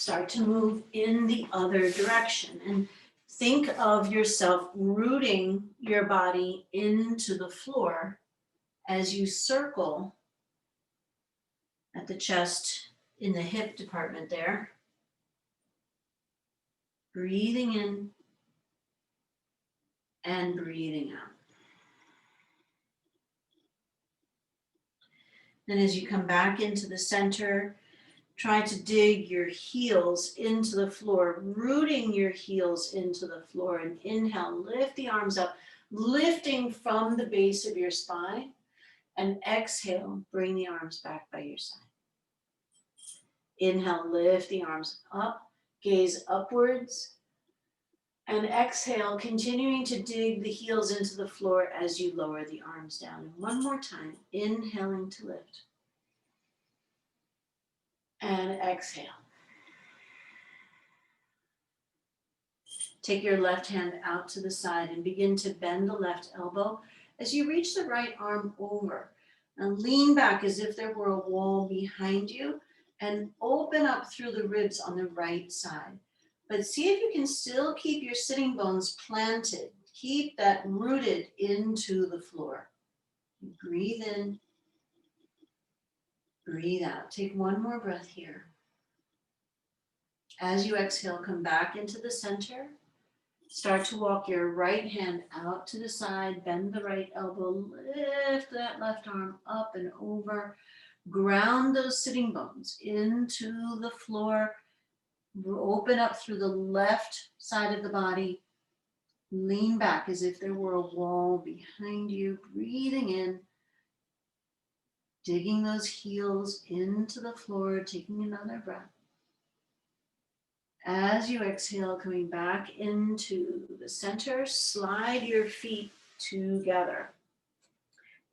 start to move in the other direction. And think of yourself rooting your body into the floor as you circle at the chest in the hip department there. Breathing in and breathing out. And as you come back into the center, try to dig your heels into the floor, rooting your heels into the floor. And inhale, lift the arms up, lifting from the base of your spine. And exhale, bring the arms back by your side. Inhale, lift the arms up, gaze upwards. And exhale, continuing to dig the heels into the floor as you lower the arms down. And one more time, inhaling to lift. And exhale. Take your left hand out to the side and begin to bend the left elbow as you reach the right arm over. And lean back as if there were a wall behind you and open up through the ribs on the right side. But see if you can still keep your sitting bones planted. Keep that rooted into the floor. Breathe in. Breathe out. Take one more breath here. As you exhale, come back into the center. Start to walk your right hand out to the side. Bend the right elbow. Lift that left arm up and over. Ground those sitting bones into the floor. Open up through the left side of the body. Lean back as if there were a wall behind you. Breathing in. Digging those heels into the floor. Taking another breath. As you exhale, coming back into the center, slide your feet together.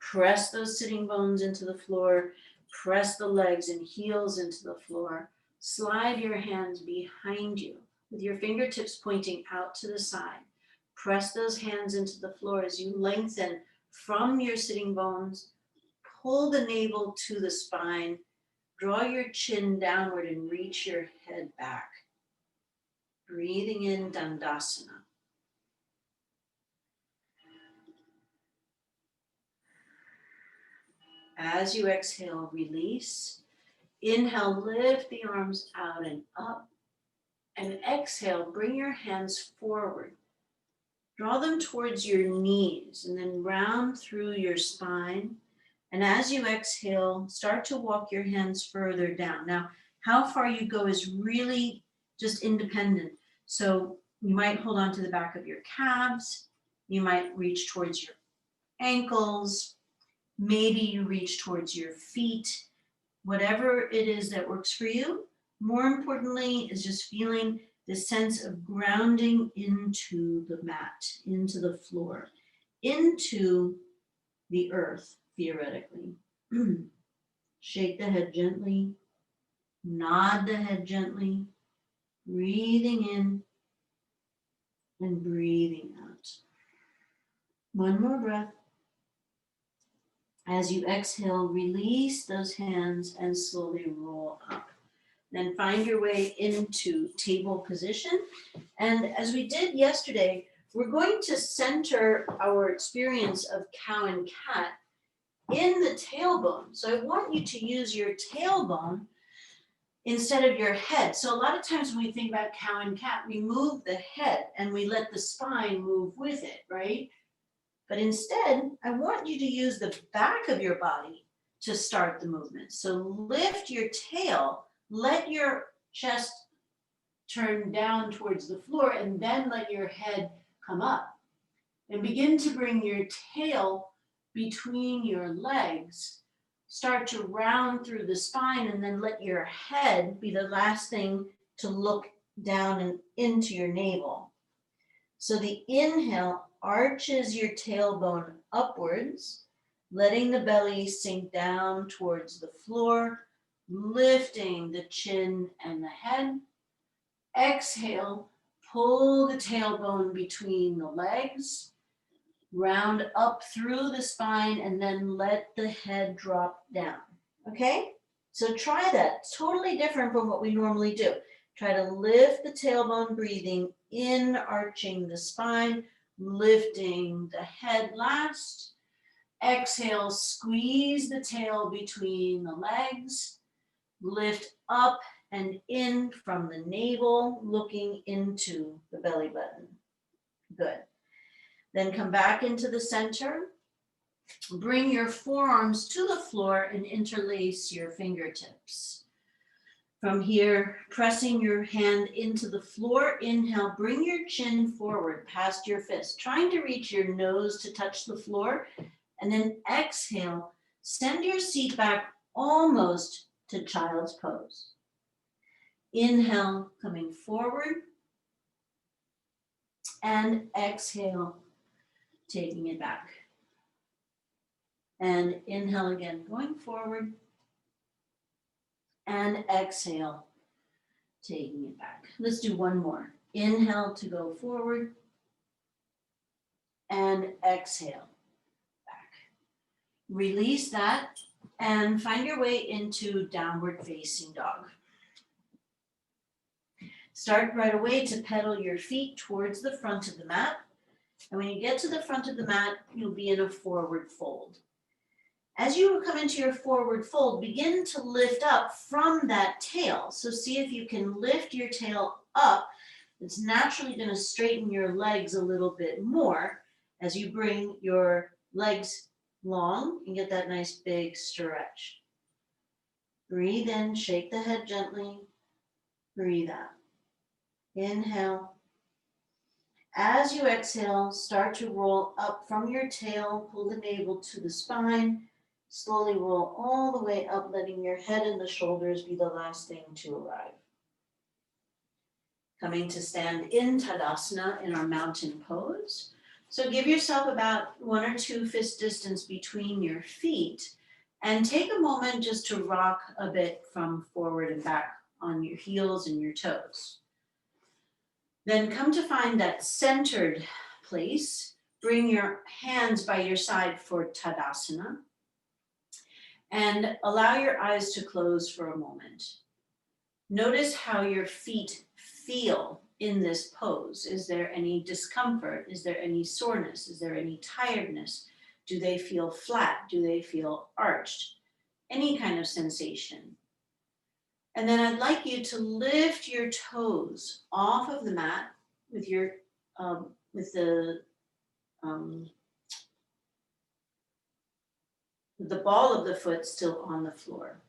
Press those sitting bones into the floor. Press the legs and heels into the floor. Slide your hands behind you with your fingertips pointing out to the side. Press those hands into the floor as you lengthen from your sitting bones. Pull the navel to the spine. Draw your chin downward and reach your head back. Breathing in Dandasana. As you exhale, release. Inhale, lift the arms out and up. And exhale, bring your hands forward. Draw them towards your knees and then round through your spine. And as you exhale, start to walk your hands further down. Now, how far you go is really just independent. So you might hold on to the back of your calves. You might reach towards your ankles. Maybe you reach towards your feet. Whatever it is that works for you. More importantly is just feeling the sense of grounding into the mat, into the floor, into the earth, theoretically. Shake the head gently. Nod the head gently. Breathing in and breathing out. One more breath. As you exhale, release those hands and slowly roll up. Then find your way into table position. And as we did yesterday, we're going to center our experience of cow and cat in the tailbone. So I want you to use your tailbone instead of your head. So a lot of times when we think about cow and cat, we move the head and we let the spine move with it, right? But instead, I want you to use the back of your body to start the movement. So lift your tail, let your chest turn down towards the floor, and then let your head come up. And begin to bring your tail between your legs. Start to round through the spine, and then let your head be the last thing to look down and into your navel. So the inhale arches your tailbone upwards, letting the belly sink down towards the floor, lifting the chin and the head. Exhale, pull the tailbone between the legs, round up through the spine, and then let the head drop down. Okay? So try that. It's totally different from what we normally do. Try to lift the tailbone, breathing in, arching the spine, lifting the head last. Exhale, squeeze the tail between the legs. Lift up and in from the navel, looking into the belly button. Good. Then come back into the center. Bring your forearms to the floor and interlace your fingertips. From here, pressing your hand into the floor, inhale, bring your chin forward past your fist, trying to reach your nose to touch the floor. And then exhale, send your seat back almost to child's pose. Inhale, coming forward. And exhale, taking it back. And inhale again, going forward. And exhale, taking it back. Let's do one more. Inhale to go forward. And exhale, back. Release that and find your way into downward facing dog. Start right away to pedal your feet towards the front of the mat. And when you get to the front of the mat, you'll be in a forward fold. As you come into your forward fold, begin to lift up from that tail. So see if you can lift your tail up. It's naturally going to straighten your legs a little bit more as you bring your legs long and get that nice big stretch. Breathe in, shake the head gently. Breathe out. Inhale. As you exhale, start to roll up from your tail, pull the navel to the spine, slowly roll all the way up, letting your head and the shoulders be the last thing to arrive. Coming to stand in Tadasana in our mountain pose. So give yourself about 1 or 2 fist distance between your feet and take a moment just to rock a bit from forward and back on your heels and your toes. Then come to find that centered place. Bring your hands by your side for Tadasana. And allow your eyes to close for a moment. Notice how your feet feel in this pose. Is there any discomfort? Is there any soreness? Is there any tiredness? Do they feel flat? Do they feel arched? Any kind of sensation. And then I'd like you to lift your toes off of the mat with your the ball of the foot still on the floor.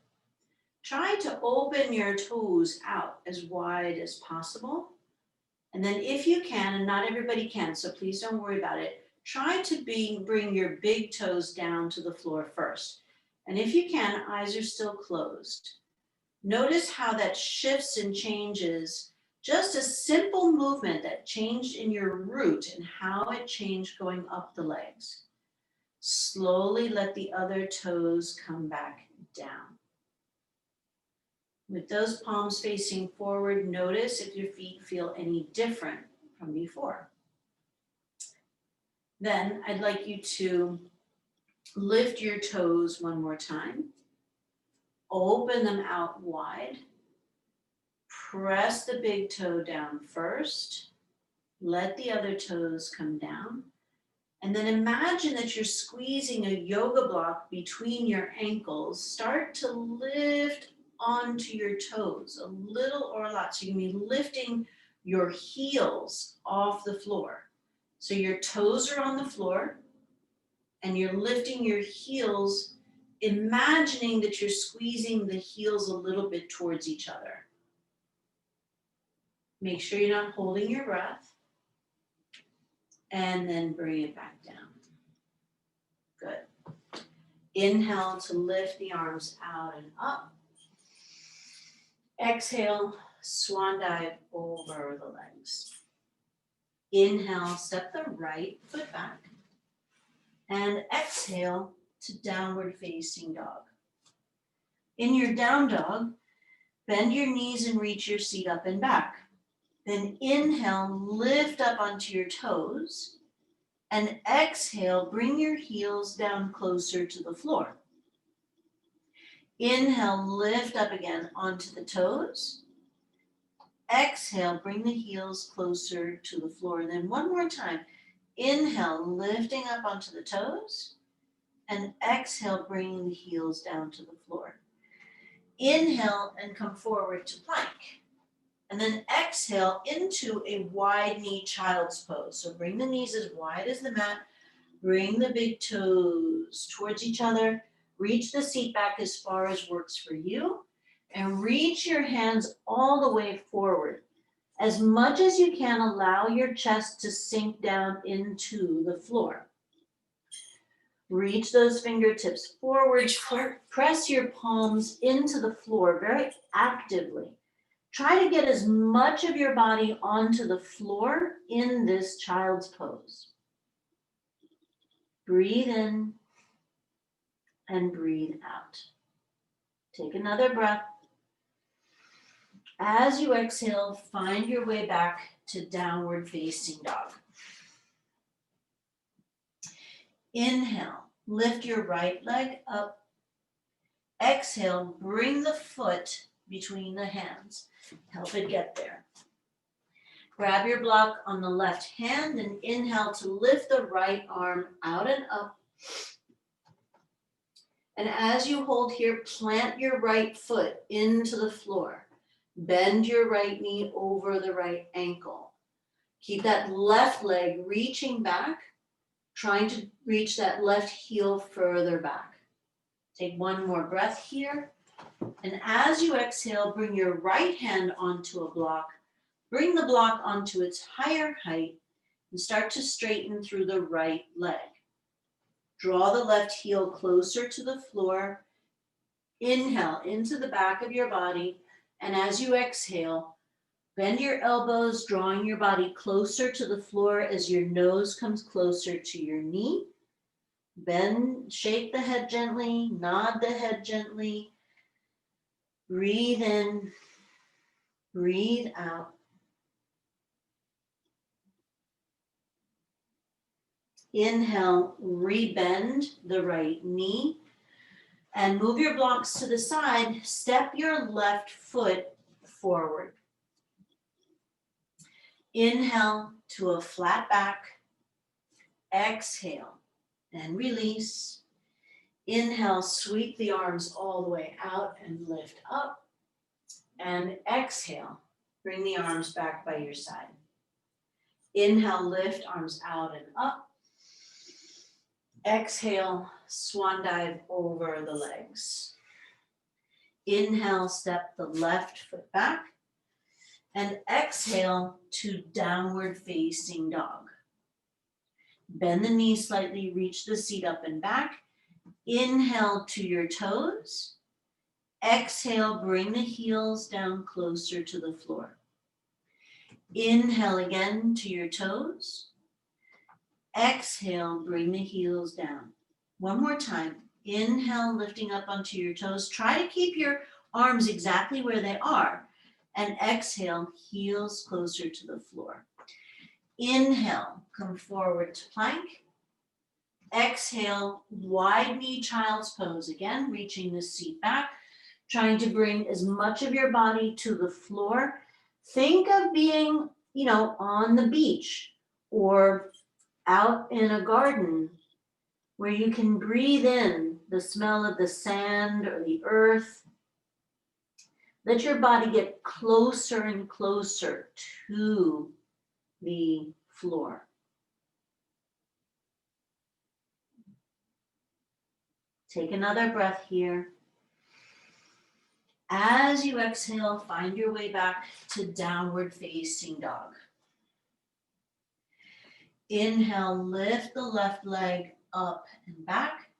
Try to open your toes out as wide as possible. And then if you can, and not everybody can, so please don't worry about it, try to bring your big toes down to the floor first. And if you can, eyes are still closed. Notice how that shifts and changes, just a simple movement that changed in your root and how it changed going up the legs. Slowly let the other toes come back down. With those palms facing forward, notice if your feet feel any different from before. Then I'd like you to lift your toes one more time. Open them out wide. Press the big toe down first. Let the other toes come down. And then imagine that you're squeezing a yoga block between your ankles. Start to lift onto your toes, a little or a lot. So you can be lifting your heels off the floor. So your toes are on the floor and you're lifting your heels, imagining that you're squeezing the heels a little bit towards each other. Make sure you're not holding your breath. And then bring it back down. Good. Inhale to lift the arms out and up. Exhale, swan dive over the legs. Inhale, step the right foot back. And exhale to downward facing dog. In your down dog, bend your knees and reach your seat up and back. Then inhale, lift up onto your toes. And exhale, bring your heels down closer to the floor. Inhale, lift up again onto the toes. Exhale, bring the heels closer to the floor. And then one more time. Inhale, lifting up onto the toes. And exhale, bringing the heels down to the floor. Inhale and come forward to plank. And then exhale into a wide knee child's pose. So bring the knees as wide as the mat. Bring the big toes towards each other. Reach the seat back as far as works for you. And reach your hands all the way forward. As much as you can, allow your chest to sink down into the floor. Reach those fingertips forward. Press your palms into the floor very actively. Try to get as much of your body onto the floor in this child's pose. Breathe in and breathe out. Take another breath. As you exhale, find your way back to downward facing dog. Inhale, lift your right leg up. Exhale, bring the foot between the hands. Help it get there. Grab your block on the left hand and inhale to lift the right arm out and up. And as you hold here, plant your right foot into the floor. Bend your right knee over the right ankle. Keep that left leg reaching back, trying to reach that left heel further back. Take one more breath here. And as you exhale, bring your right hand onto a block. Bring the block onto its higher height and start to straighten through the right leg. Draw the left heel closer to the floor. Inhale into the back of your body. And as you exhale, bend your elbows, drawing your body closer to the floor as your nose comes closer to your knee. Bend, shake the head gently, nod the head gently. Breathe in, breathe out. Inhale, rebend the right knee and move your blocks to the side. Step your left foot forward. Inhale to a flat back. Exhale and release. Inhale, sweep the arms all the way out and lift up. And exhale, bring the arms back by your side. Inhale, lift arms out and up. Exhale, swan dive over the legs. Inhale, step the left foot back. And exhale to downward facing dog. Bend the knee slightly, reach the seat up and back. Inhale to your toes. Exhale, bring the heels down closer to the floor. Inhale again to your toes. Exhale, bring the heels down. One more time. Inhale, lifting up onto your toes. Try to keep your arms exactly where they are. And exhale, heels closer to the floor. Inhale, come forward to plank. Exhale, wide knee child's pose. Again, reaching the seat back, trying to bring as much of your body to the floor. Think of being, on the beach or out in a garden where you can breathe in the smell of the sand or the earth. Let your body get closer and closer to the floor. Take another breath here. As you exhale, find your way back to downward facing dog. Inhale, lift the left leg up and back.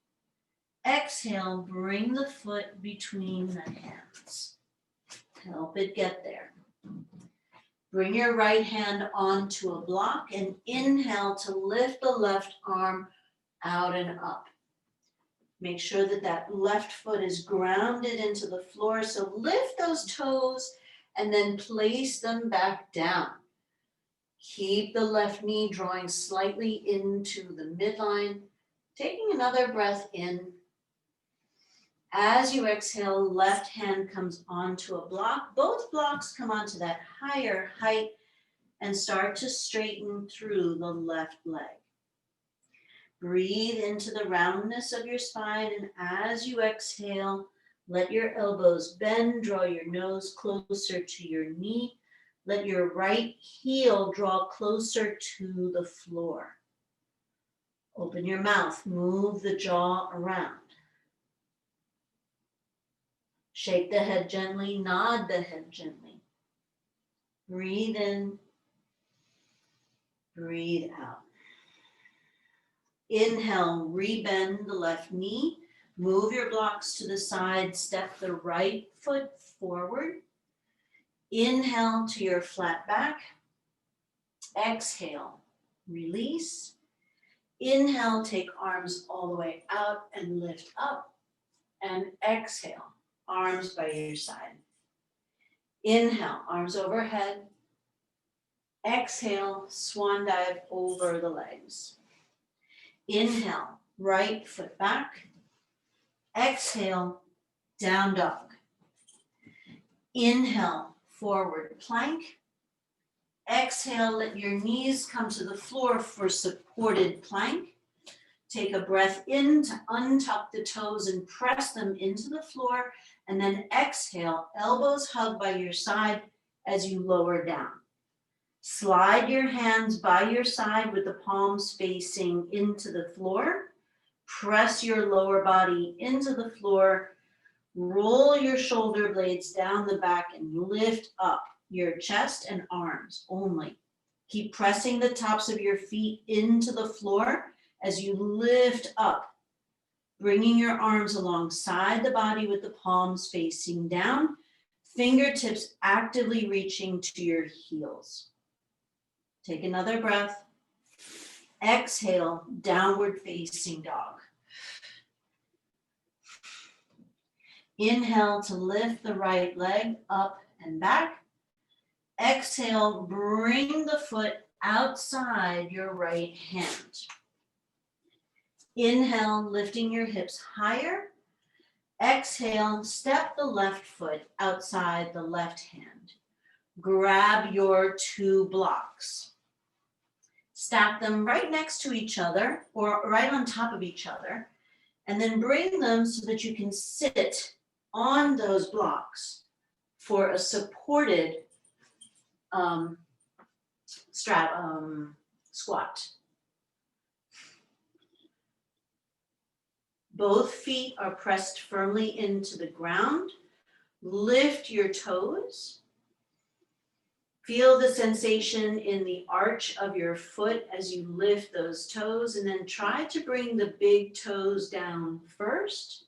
Exhale, bring the foot between the hands. Help it get there. Bring your right hand onto a block and inhale to lift the left arm out and up. Make sure that that left foot is grounded into the floor. So lift those toes and then place them back down. Keep the left knee drawing slightly into the midline. Taking another breath in As you exhale, left hand comes onto a block. Both blocks come onto that higher height and start to straighten through the left leg. Breathe into the roundness of your spine, and as you exhale, let your elbows bend, draw your nose closer to your knee. Let your right heel draw closer to the floor. Open your mouth, move the jaw around. Shake the head gently, nod the head gently. Breathe in, breathe out. Inhale, rebend the left knee. Move your blocks to the side, step the right foot forward. Inhale to your flat back. Exhale, release. Inhale, take arms all the way out and lift up. And exhale, arms by your side. Inhale, arms overhead. Exhale, swan dive over the legs. Inhale, right foot back. Exhale, down dog. Inhale, forward plank. Exhale, let your knees come to the floor for supported plank. Take a breath in to untuck the toes and press them into the floor. And then exhale, elbows hug by your side as you lower down. Slide your hands by your side with the palms facing into the floor. Press your lower body into the floor. Roll your shoulder blades down the back and lift up your chest and arms only. Keep pressing the tops of your feet into the floor as you lift up, bringing your arms alongside the body with the palms facing down, fingertips actively reaching to your heels. Take another breath. Exhale, downward facing dog. Inhale to lift the right leg up and back. Exhale, bring the foot outside your right hand. Inhale, lifting your hips higher. Exhale, step the left foot outside the left hand. Grab your two blocks. Stack them right next to each other or right on top of each other, and then bring them so that you can sit on those blocks for a supported squat. Both feet are pressed firmly into the ground. Lift your toes. Feel the sensation in the arch of your foot as you lift those toes, and then try to bring the big toes down first,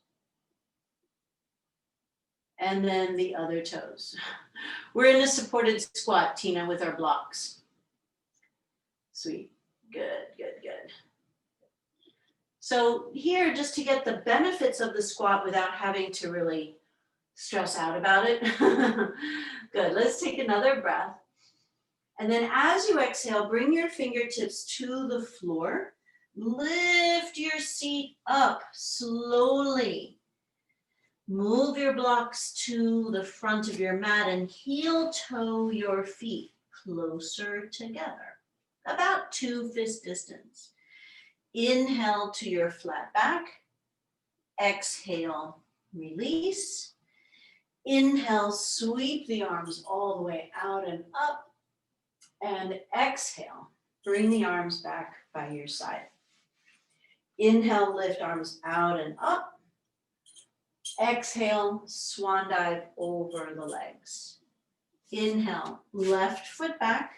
and then the other toes. We're in a supported squat, Tina, with our blocks. Sweet. Good, good, good. So here, just to get the benefits of the squat without having to really stress out about it. Good. Let's take another breath. And then as you exhale, bring your fingertips to the floor. Lift your seat up slowly. Move your blocks to the front of your mat and heel toe your feet closer together, about 2 fist distance. Inhale to your flat back. Exhale, release. Inhale, sweep the arms all the way out and up. And exhale, bring the arms back by your side. Inhale, lift arms out and up. Exhale, swan dive over the legs. Inhale, left foot back.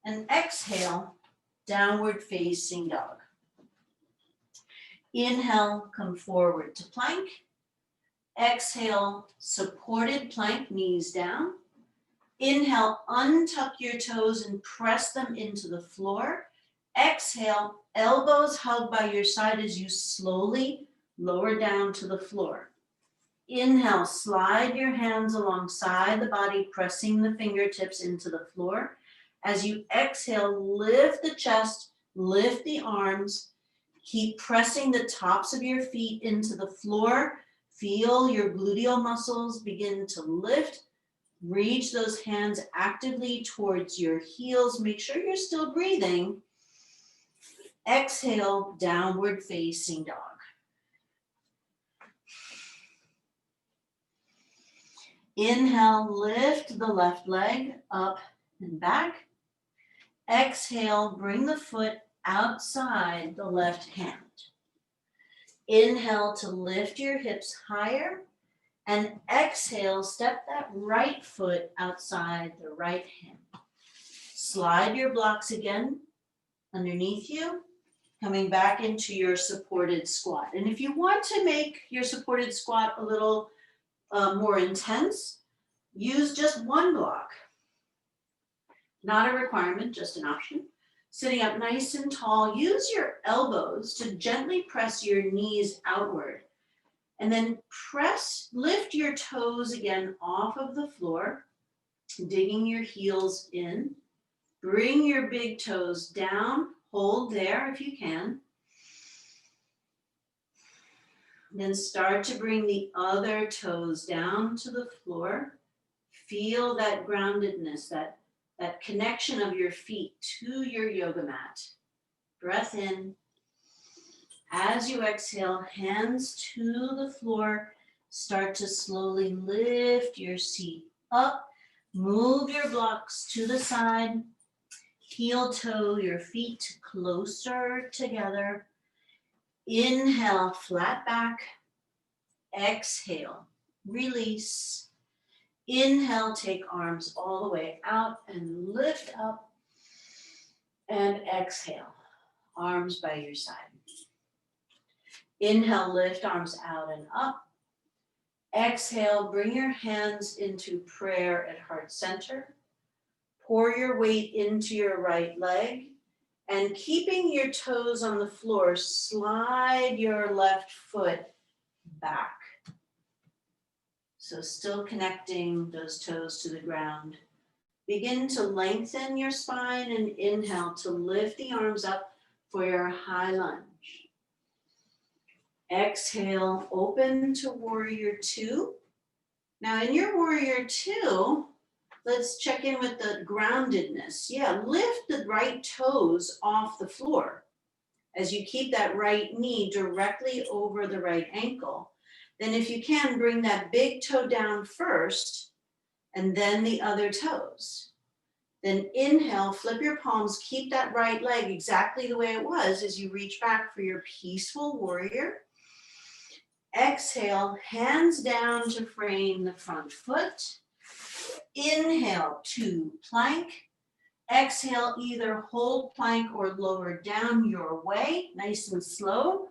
And exhale, downward facing dog. Inhale, come forward to plank. Exhale, supported plank, knees down. Inhale, untuck your toes and press them into the floor. Exhale, elbows hug by your side as you slowly lower down to the floor. Inhale, slide your hands alongside the body, pressing the fingertips into the floor. As you exhale, lift the chest, lift the arms. Keep pressing the tops of your feet into the floor. Feel your gluteal muscles begin to lift. Reach those hands actively towards your heels. Make sure you're still breathing. Exhale, downward facing dog. Inhale, lift the left leg up and back. Exhale, bring the foot outside the left hand. Inhale to lift your hips higher, and exhale, step that right foot outside the right hand. Slide your blocks again underneath you, coming back into your supported squat. And if you want to make your supported squat a little more intense, use just one block. Not a requirement, just an option. Sitting up nice and tall, use your elbows to gently press your knees outward. And then lift your toes again off of the floor, digging your heels in. Bring your big toes down, hold there if you can. Then start to bring the other toes down to the floor. Feel that groundedness, that connection of your feet to your yoga mat. Breath in. As you exhale, hands to the floor. Start to slowly lift your seat up. Move your blocks to the side. Heel toe your feet closer together. Inhale, flat back. Exhale, release. Inhale, take arms all the way out and lift up. And exhale, arms by your side. Inhale, lift arms out and up. Exhale, bring your hands into prayer at heart center. Pour your weight into your right leg. And keeping your toes on the floor, slide your left foot back. So still connecting those toes to the ground. Begin to lengthen your spine and inhale to lift the arms up for your high lunge. Exhale, open to warrior two. Now in your warrior two, let's check in with the groundedness. Yeah, lift the right toes off the floor as you keep that right knee directly over the right ankle. Then if you can, bring that big toe down first and then the other toes. Then inhale, flip your palms, keep that right leg exactly the way it was as you reach back for your peaceful warrior. Exhale, hands down to frame the front foot. Inhale to plank. Exhale, either hold plank or lower down your way, nice and slow.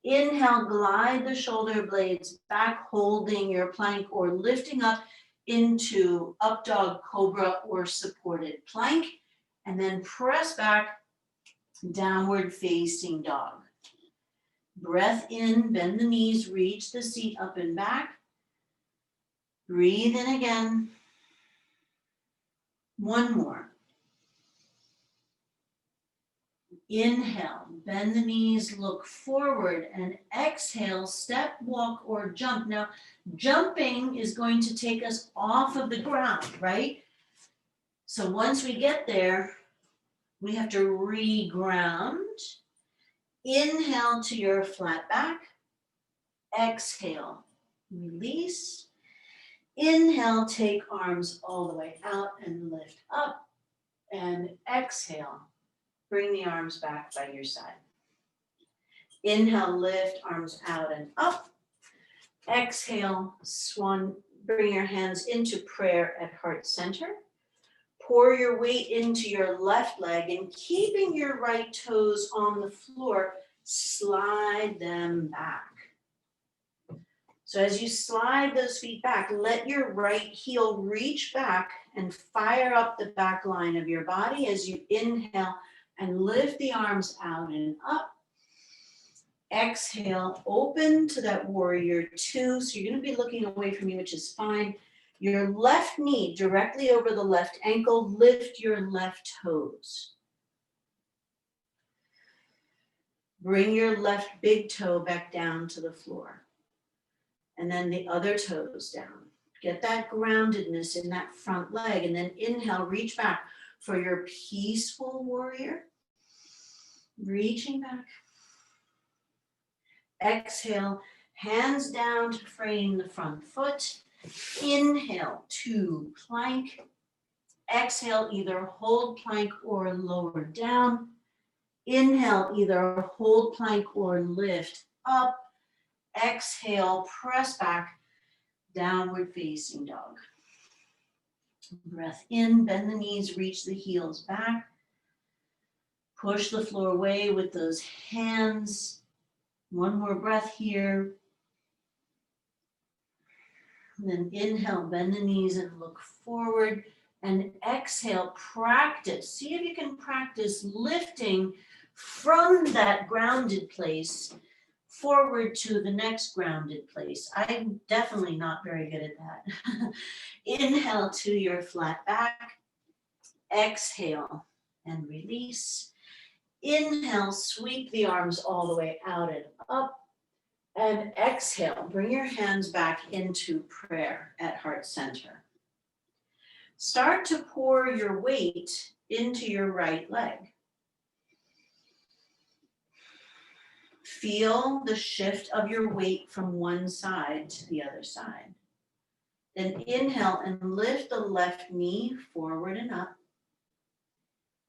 Inhale, glide the shoulder blades back, holding your plank or lifting up into up dog, cobra, or supported plank. And then press back, downward facing dog. Breath in, bend the knees, reach the seat up and back. Breathe in again. One more. Inhale, bend the knees, look forward, and exhale, step, walk, or jump. Now, jumping is going to take us off of the ground, right? So once we get there, we have to re-ground. Inhale to your flat back. Exhale, release. Inhale, take arms all the way out and lift up. And exhale, bring the arms back by your side. Inhale, lift, arms out and up. Exhale, swan, bring your hands into prayer at heart center. Pour your weight into your left leg and keeping your right toes on the floor, slide them back. So as you slide those feet back, let your right heel reach back and fire up the back line of your body as you inhale and lift the arms out and up. Exhale, open to that warrior two. So you're going to be looking away from me, which is fine. Your left knee directly over the left ankle, lift your left toes. Bring your left big toe back down to the floor. And then the other toes down. Get that groundedness in that front leg. And then inhale, reach back for your peaceful warrior. Reaching back. Exhale, hands down to frame the front foot. Inhale to plank. Exhale, either hold plank or lower down. Inhale, either hold plank or lift up. Exhale, press back, downward facing dog. Breath in, bend the knees, reach the heels back. Push the floor away with those hands. One more breath here. And then inhale, bend the knees and look forward. And exhale, practice. See if you can practice lifting from that grounded place forward to the next grounded place. I'm definitely not very good at that. Inhale to your flat back. Exhale and release. Inhale, sweep the arms all the way out and up. And exhale, bring your hands back into prayer at heart center. Start to pour your weight into your right leg. Feel the shift of your weight from one side to the other side. Then inhale and lift the left knee forward and up.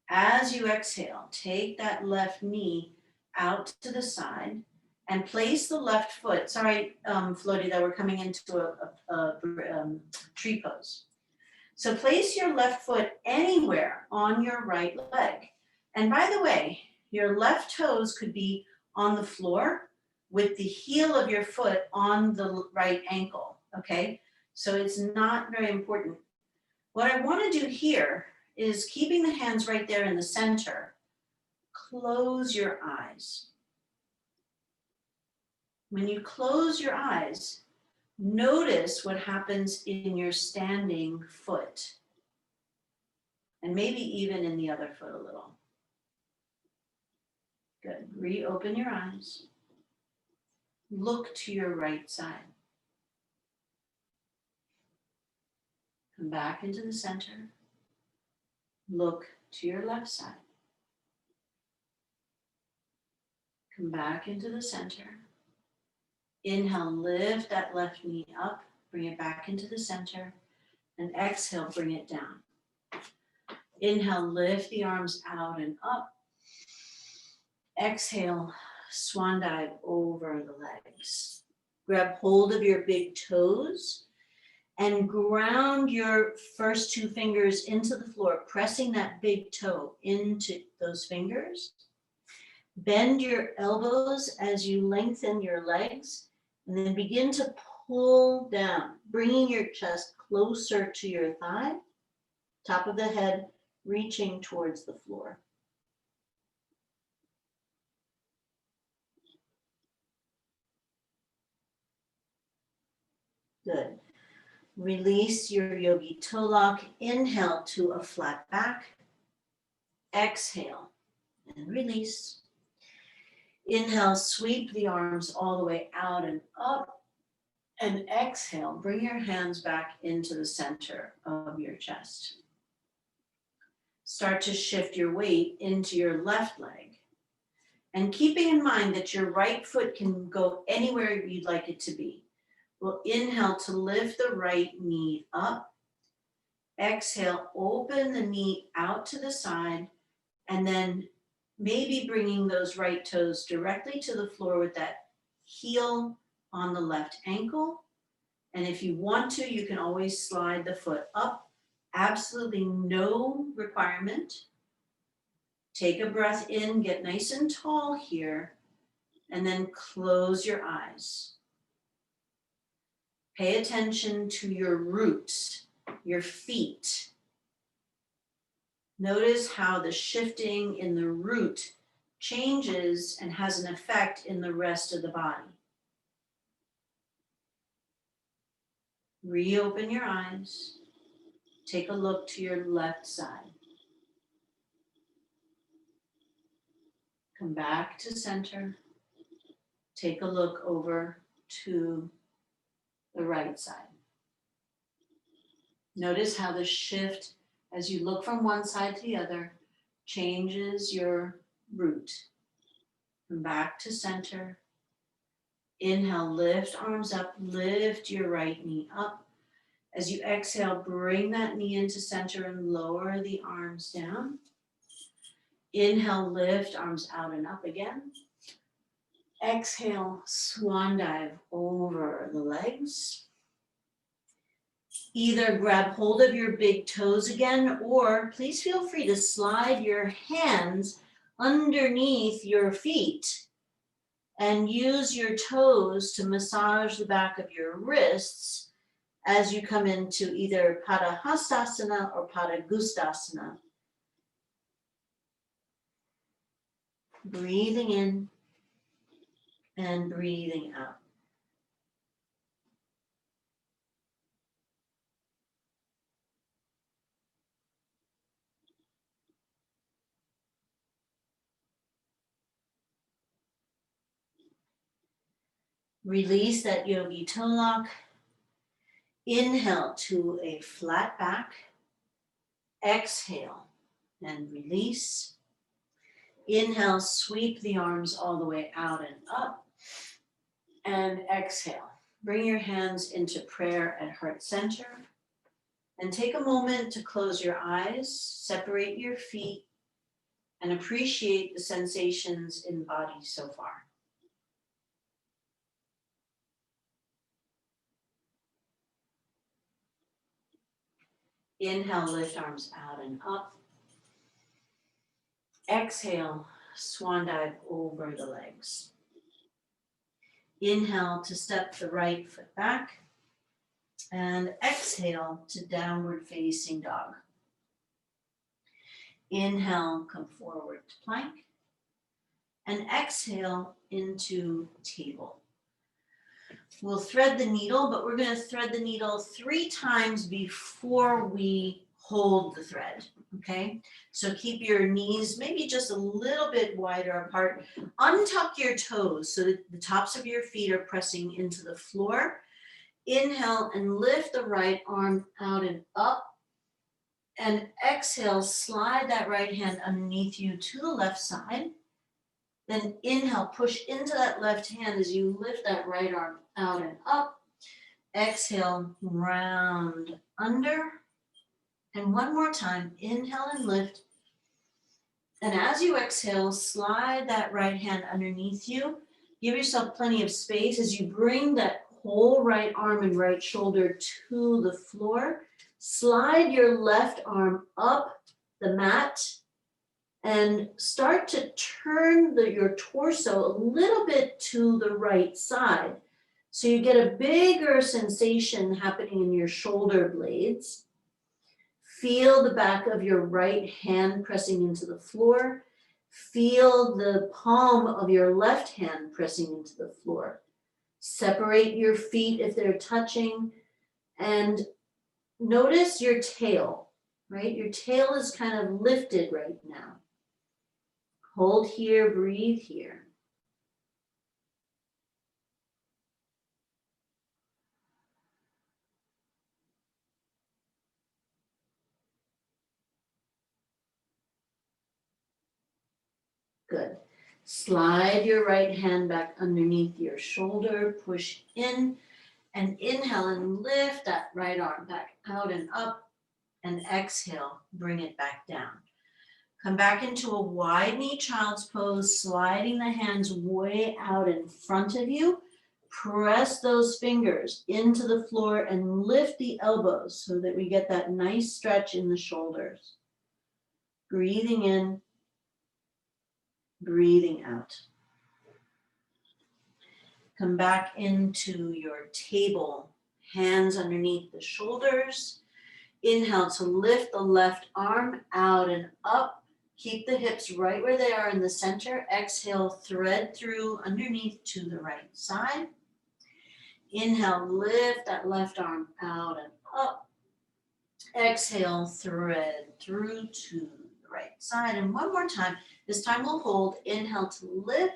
As you exhale, take that left knee out to the side and place the left foot, sorry, Floaty, that we're coming into a tree pose. So place your left foot anywhere on your right leg. And by the way, your left toes could be on the floor with the heel of your foot on the right ankle, okay? So it's not very important. What I want to do here is keeping the hands right there in the center. Close your eyes. When you close your eyes, notice what happens in your standing foot. And maybe even in the other foot a little. Good. Reopen your eyes. Look to your right side. Come back into the center. Look to your left side. Come back into the center. Inhale, lift that left knee up. Bring it back into the center. And exhale, bring it down. Inhale, lift the arms out and up. Exhale, swan dive over the legs. Grab hold of your big toes and ground your first two fingers into the floor, pressing that big toe into those fingers. Bend your elbows as you lengthen your legs, and then begin to pull down, bringing your chest closer to your thigh, top of the head reaching towards the floor. Good. Release your yogi toe lock. Inhale to a flat back. Exhale and release. Inhale, sweep the arms all the way out and up. And exhale, bring your hands back into the center of your chest. Start to shift your weight into your left leg. And keeping in mind that your right foot can go anywhere you'd like it to be. We'll inhale to lift the right knee up. Exhale, open the knee out to the side, and then maybe bringing those right toes directly to the floor with that heel on the left ankle. And if you want to, you can always slide the foot up. Absolutely no requirement. Take a breath in, get nice and tall here, and then close your eyes. Pay attention to your roots, your feet. Notice how the shifting in the root changes and has an effect in the rest of the body. Reopen your eyes. Take a look to your left side. Come back to center. Take a look over to the right side. Notice how the shift as you look from one side to the other changes your root. Come back to center. Inhale, lift arms up, lift your right knee up. As you exhale, bring that knee into center and lower the arms down. Inhale, lift arms out and up again. Exhale, swan dive over the legs. Either grab hold of your big toes again, or please feel free to slide your hands underneath your feet and use your toes to massage the back of your wrists as you come into either Padahastasana or Padagustasana. Breathing in and breathing out. Release that yogi toe lock. Inhale to a flat back. Exhale and release. Inhale, sweep the arms all the way out and up. And exhale. Bring your hands into prayer at heart center. And take a moment to close your eyes, separate your feet, and appreciate the sensations in the body so far. Inhale, lift arms out and up. Exhale, swan dive over the legs. Inhale to step the right foot back. And exhale to downward facing dog. Inhale, come forward to plank. And exhale into table. We'll thread the needle, but we're going to thread the needle 3 times before we hold the thread, okay? So keep your knees maybe just a little bit wider apart. Untuck your toes so that the tops of your feet are pressing into the floor. Inhale and lift the right arm out and up. And exhale, slide that right hand underneath you to the left side. Then inhale, push into that left hand as you lift that right arm out and up. Exhale, round under. And one more time, inhale and lift. And as you exhale, slide that right hand underneath you. Give yourself plenty of space as you bring that whole right arm and right shoulder to the floor. Slide your left arm up the mat and start to turn your torso a little bit to the right side. So you get a bigger sensation happening in your shoulder blades. Feel the back of your right hand pressing into the floor. Feel the palm of your left hand pressing into the floor. Separate your feet if they're touching, and notice your tail, right? Your tail is kind of lifted right now. Hold here, breathe here. Good. Slide your right hand back underneath your shoulder, push in, and inhale and lift that right arm back out and up, and exhale, bring it back down. Come back into a wide knee child's pose, sliding the hands way out in front of you. Press those fingers into the floor and lift the elbows so that we get that nice stretch in the shoulders. Breathing in, breathing out. Come back into your table, hands underneath the shoulders. Inhale to lift the left arm out and up. Keep the hips right where they are in the center. Exhale, thread through underneath to the right side. Inhale, lift that left arm out and up. Exhale, thread through to the right side. And one more time. This time we'll hold. Inhale to lift.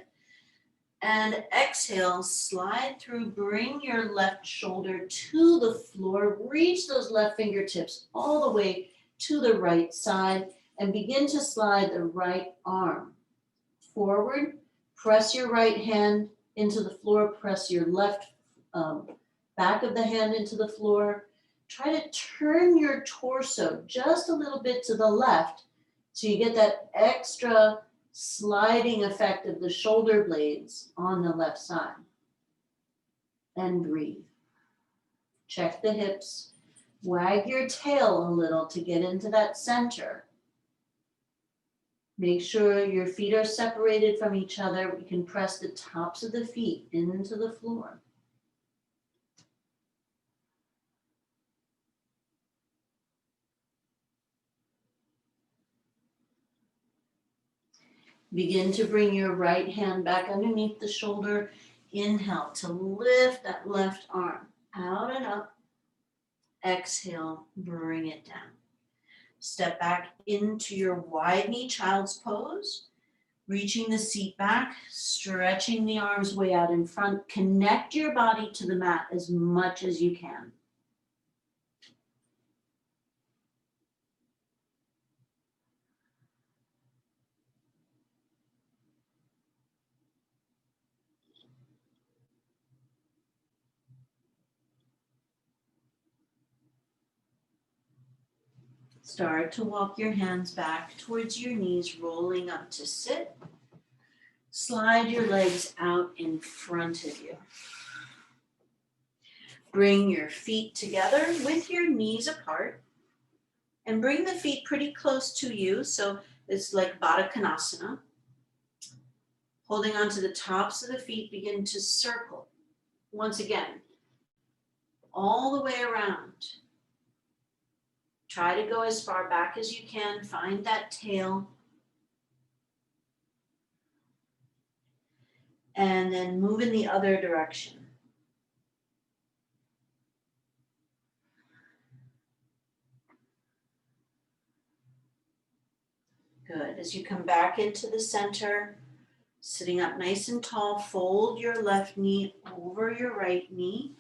And exhale, slide through, bring your left shoulder to the floor, reach those left fingertips all the way to the right side, and begin to slide the right arm forward. Press your right hand into the floor, press your left back of the hand into the floor. Try to turn your torso just a little bit to the left so you get that extra sliding effect of the shoulder blades on the left side. And breathe. Check the hips. Wag your tail a little to get into that center. Make sure your feet are separated from each other. We can press the tops of the feet into the floor. Begin to bring your right hand back underneath the shoulder. Inhale to lift that left arm out and up. Exhale, bring it down. Step back into your wide knee child's pose. Reaching the seat back, stretching the arms way out in front. Connect your body to the mat as much as you can. Start to walk your hands back towards your knees, rolling up to sit. Slide your legs out in front of you. Bring your feet together with your knees apart and bring the feet pretty close to you. So it's like Baddha Konasana. Holding onto the tops of the feet, begin to circle. Once again, all the way around. Try to go as far back as you can. Find that tail. And then move in the other direction. Good. As you come back into the center, sitting up nice and tall, fold your left knee over your right knee.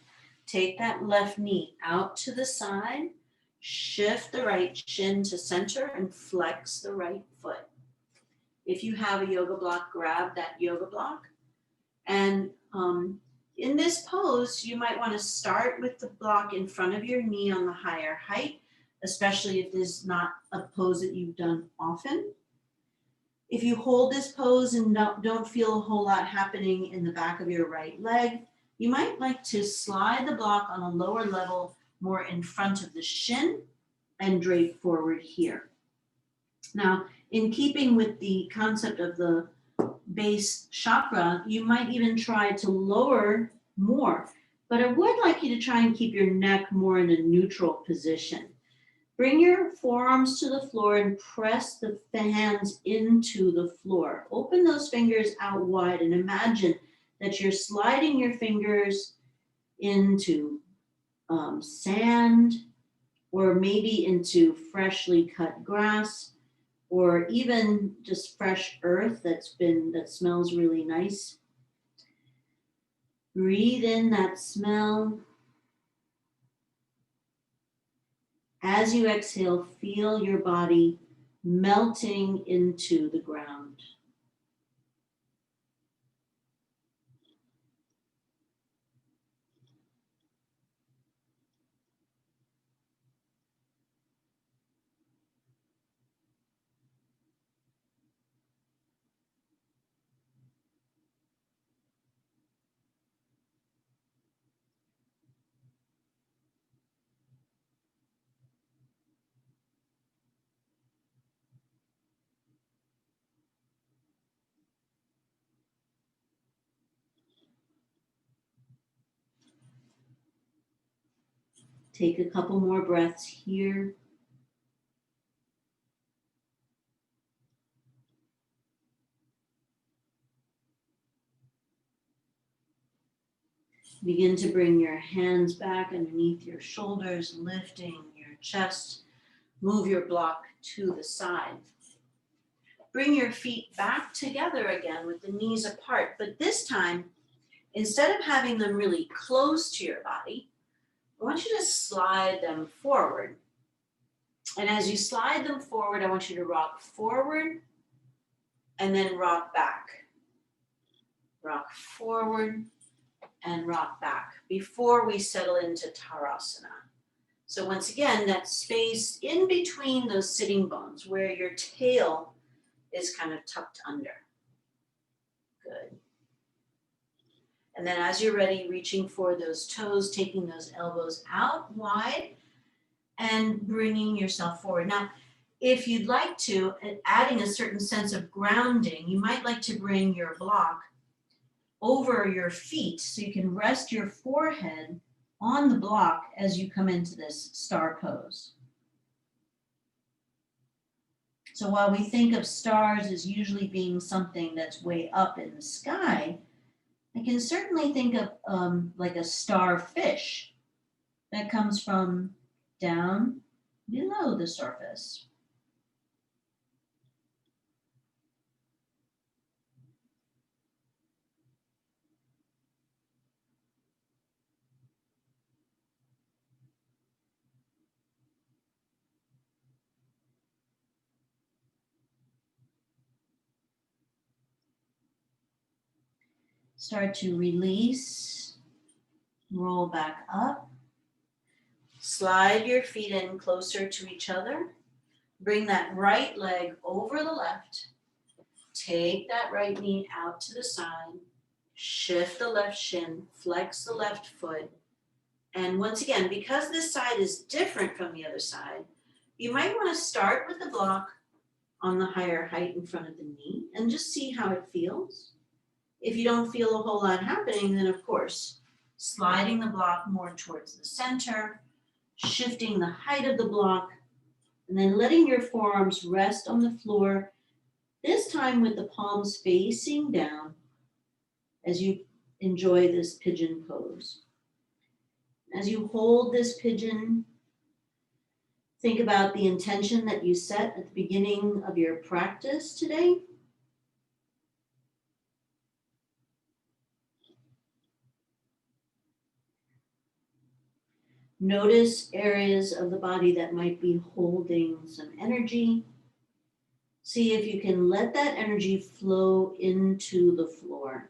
Take that left knee out to the side. Shift the right shin to center and flex the right foot. If you have a yoga block, grab that yoga block. And in this pose, you might want to start with the block in front of your knee on the higher height, especially if this is not a pose that you've done often. If you hold this pose and don't feel a whole lot happening in the back of your right leg, you might like to slide the block on a lower level, more in front of the shin, and drape forward here. Now, in keeping with the concept of the base chakra, you might even try to lower more, but I would like you to try and keep your neck more in a neutral position. Bring your forearms to the floor and press the hands into the floor. Open those fingers out wide and imagine that you're sliding your fingers into sand, or maybe into freshly cut grass, or even just fresh earth that smells really nice. Breathe in that smell. As you exhale, feel your body melting into the ground. Take a couple more breaths here. Begin to bring your hands back underneath your shoulders, lifting your chest. Move your block to the side. Bring your feet back together again with the knees apart, but this time, instead of having them really close to your body, I want you to slide them forward. And as you slide them forward, I want you to rock forward and then rock back. Rock forward and rock back before we settle into Tadasana. So once again, that space in between those sitting bones where your tail is kind of tucked under. Good. And then as you're ready, reaching for those toes, taking those elbows out wide and bringing yourself forward. Now, if you'd like to, adding a certain sense of grounding, you might like to bring your block over your feet so you can rest your forehead on the block as you come into this star pose. So while we think of stars as usually being something that's way up in the sky, I can certainly think of like a starfish that comes from down below the surface. Start to release, roll back up. Slide your feet in closer to each other. Bring that right leg over the left. Take that right knee out to the side. Shift the left shin, flex the left foot. And once again, because this side is different from the other side, you might want to start with the block on the higher height in front of the knee and just see how it feels. If you don't feel a whole lot happening, then of course, sliding the block more towards the center, shifting the height of the block, and then letting your forearms rest on the floor, this time with the palms facing down as you enjoy this pigeon pose. As you hold this pigeon, think about the intention that you set at the beginning of your practice today. Notice areas of the body that might be holding some energy. See if you can let that energy flow into the floor.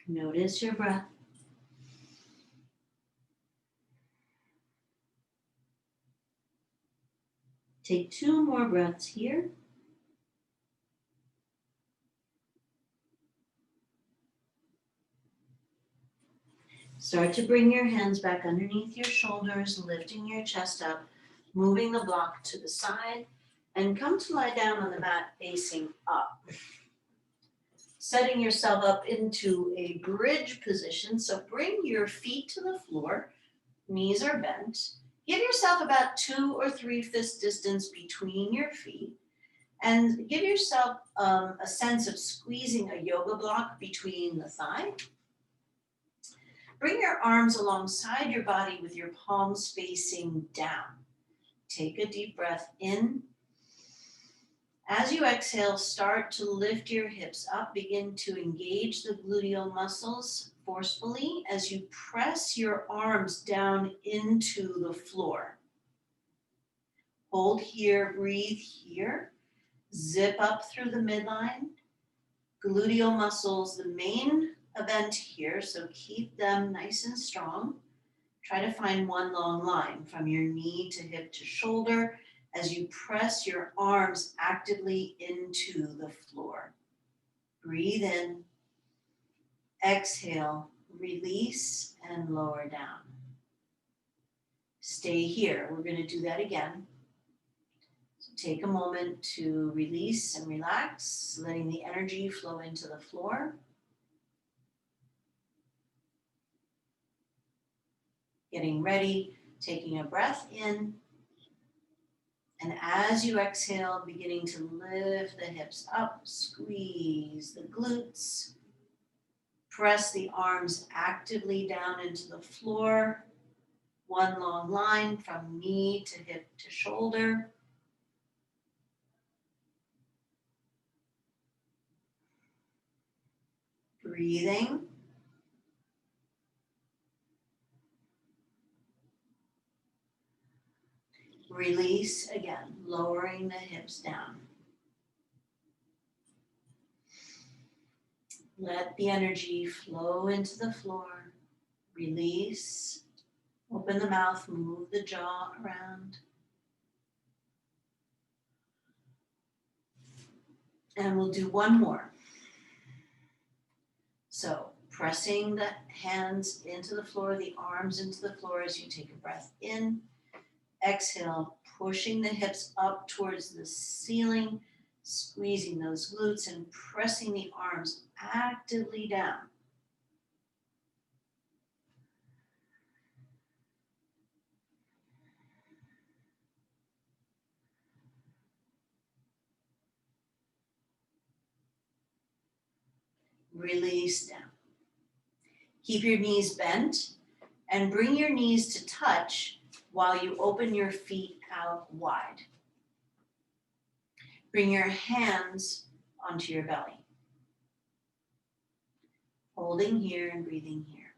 Notice your breath. Take 2 more breaths here. Start to bring your hands back underneath your shoulders, lifting your chest up, moving the block to the side, and come to lie down on the mat facing up. Setting yourself up into a bridge position, so bring your feet to the floor, knees are bent. Give yourself about 2 or 3 fist distance between your feet, and give yourself a sense of squeezing a yoga block between the thigh. Bring your arms alongside your body with your palms facing down. Take a deep breath in. As you exhale, start to lift your hips up. Begin to engage the gluteal muscles forcefully as you press your arms down into the floor. Hold here, breathe here. Zip up through the midline. Gluteal muscles, the main event here, so keep them nice and strong. Try to find one long line from your knee to hip to shoulder as you press your arms actively into the floor. Breathe in, exhale, release, and lower down. Stay here. We're going to do that again. So take a moment to release and relax, letting the energy flow into the floor. Getting ready, taking a breath in, and as you exhale, beginning to lift the hips up, squeeze the glutes, press the arms actively down into the floor, one long line from knee to hip to shoulder. Breathing. Release again, lowering the hips down. Let the energy flow into the floor. Release. Open the mouth, move the jaw around. And we'll do one more. So pressing the hands into the floor, the arms into the floor as you take a breath in. Exhale, pushing the hips up towards the ceiling, squeezing those glutes and pressing the arms actively down. Release down. Keep your knees bent and bring your knees to touch while you open your feet out wide. Bring your hands onto your belly. Holding here and breathing here.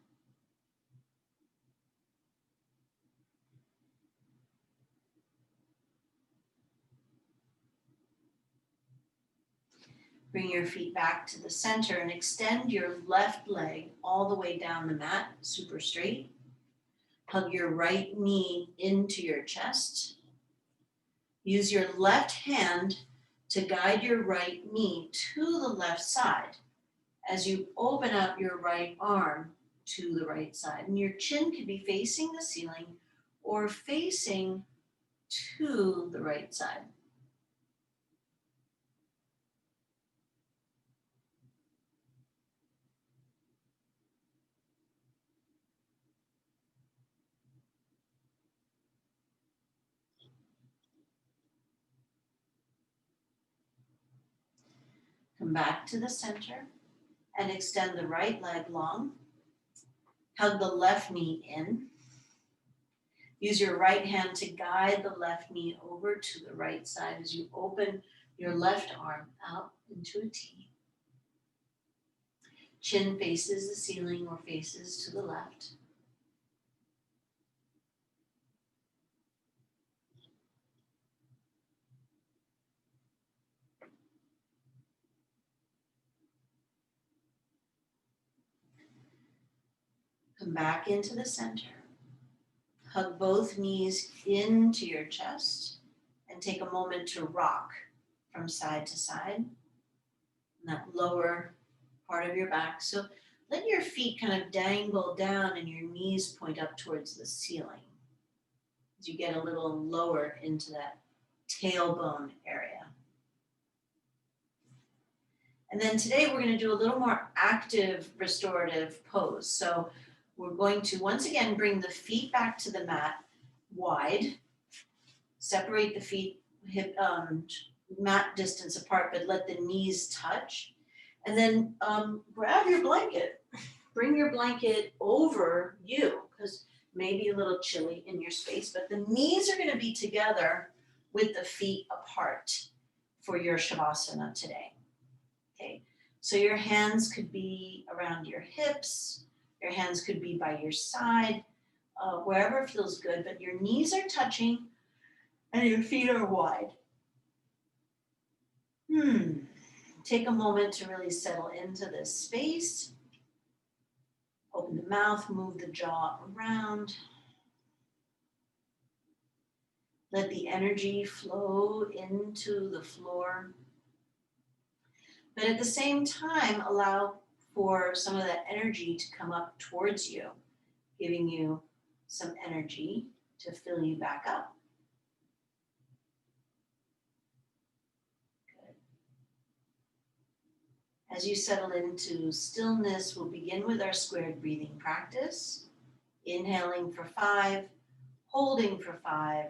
Bring your feet back to the center and extend your left leg all the way down the mat, super straight. Hug your right knee into your chest. Use your left hand to guide your right knee to the left side as you open up your right arm to the right side. And your chin could be facing the ceiling or facing to the right side. Come back to the center and extend the right leg long. Hug the left knee in. Use your right hand to guide the left knee over to the right side as you open your left arm out into a T. Chin faces the ceiling or faces to the left. Come back into the center. Hug both knees into your chest and take a moment to rock from side to side. In that lower part of your back. So let your feet kind of dangle down and your knees point up towards the ceiling as you get a little lower into that tailbone area. And then today we're going to do a little more active restorative pose. So we're going to once again bring the feet back to the mat wide, separate the feet hip mat distance apart, but let the knees touch. And then grab your blanket, bring your blanket over you, because maybe a little chilly in your space, but the knees are going to be together with the feet apart for your Shavasana today. Okay, so your hands could be around your hips, your hands could be by your side, wherever feels good, but your knees are touching and your feet are wide. Take a moment to really settle into this space. Open the mouth, move the jaw around. Let the energy flow into the floor. But at the same time, allow for some of that energy to come up towards you, giving you some energy to fill you back up. Good. As you settle into stillness, we'll begin with our squared breathing practice. Inhaling for 5, holding for 5,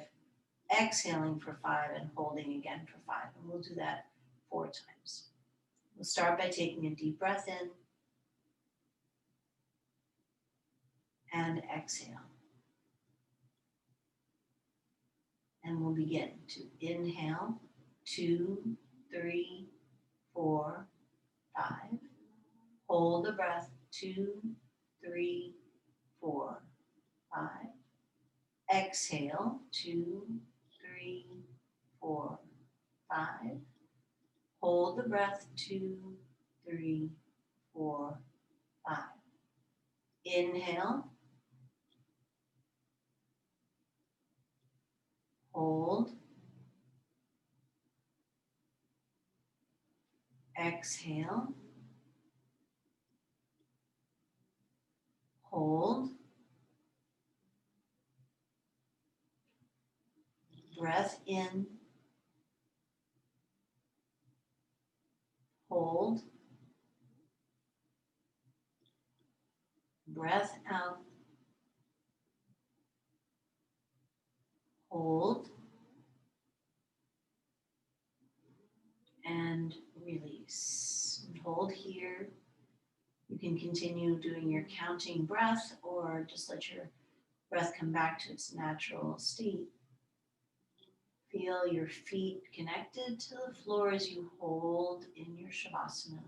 exhaling for 5, and holding again for 5. And we'll do that 4 times. We'll start by taking a deep breath in and exhale. And we'll begin to inhale, 2, 3, 4, 5. Hold the breath, 2, 3, 4, 5. Exhale, 2, 3, 4, 5. Hold the breath, 2, 3, 4, 5. Inhale, hold, exhale, hold, breath in, hold, breath out, hold, and release. And hold here. You can continue doing your counting breath or just let your breath come back to its natural state. Feel your feet connected to the floor as you hold in your Shavasana.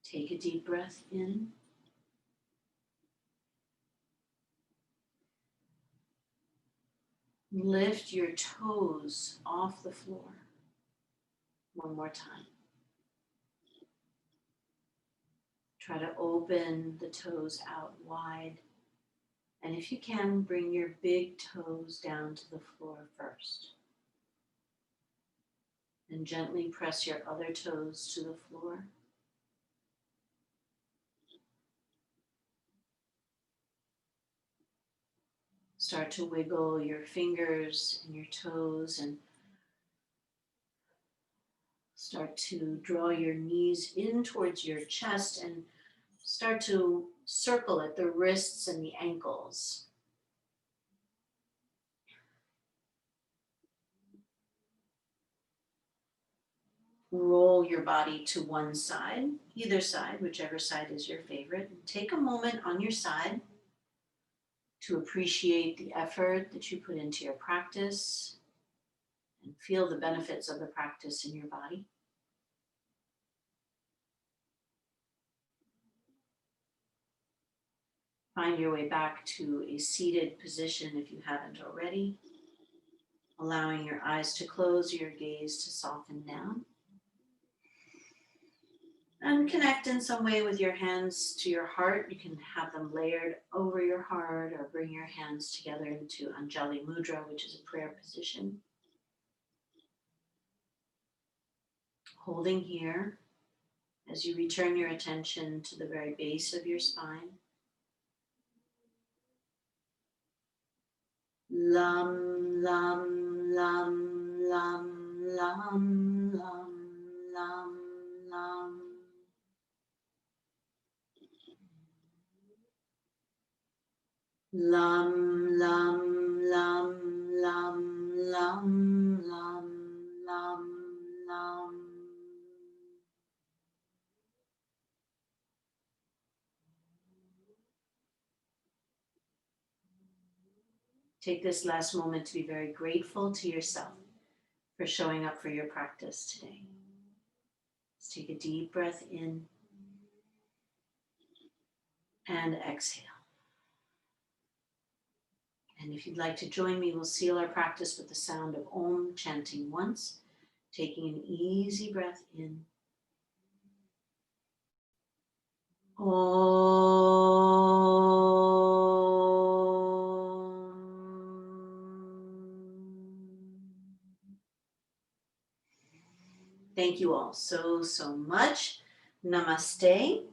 Take a deep breath in. Lift your toes off the floor. One more time. Try to open the toes out wide. And if you can, bring your big toes down to the floor first. And gently press your other toes to the floor. Start to wiggle your fingers and your toes and start to draw your knees in towards your chest and start to circle at the wrists and the ankles. Roll your body to one side, either side, whichever side is your favorite. And take a moment on your side to appreciate the effort that you put into your practice and feel the benefits of the practice in your body. Find your way back to a seated position if you haven't already, allowing your eyes to close, your gaze to soften down. And connect in some way with your hands to your heart. You can have them layered over your heart or bring your hands together into Anjali Mudra, which is a prayer position. Holding here as you return your attention to the very base of your spine. Lam, lam, lam, lam, lam, lam, lam, lam. Lam, lam, lam, lam, lam, lam, lam, lam. Take this last moment to be very grateful to yourself for showing up for your practice today. Let's take a deep breath in and exhale. And if you'd like to join me, we'll seal our practice with the sound of Om chanting once, taking an easy breath in. Om. Thank you all so much. Namaste.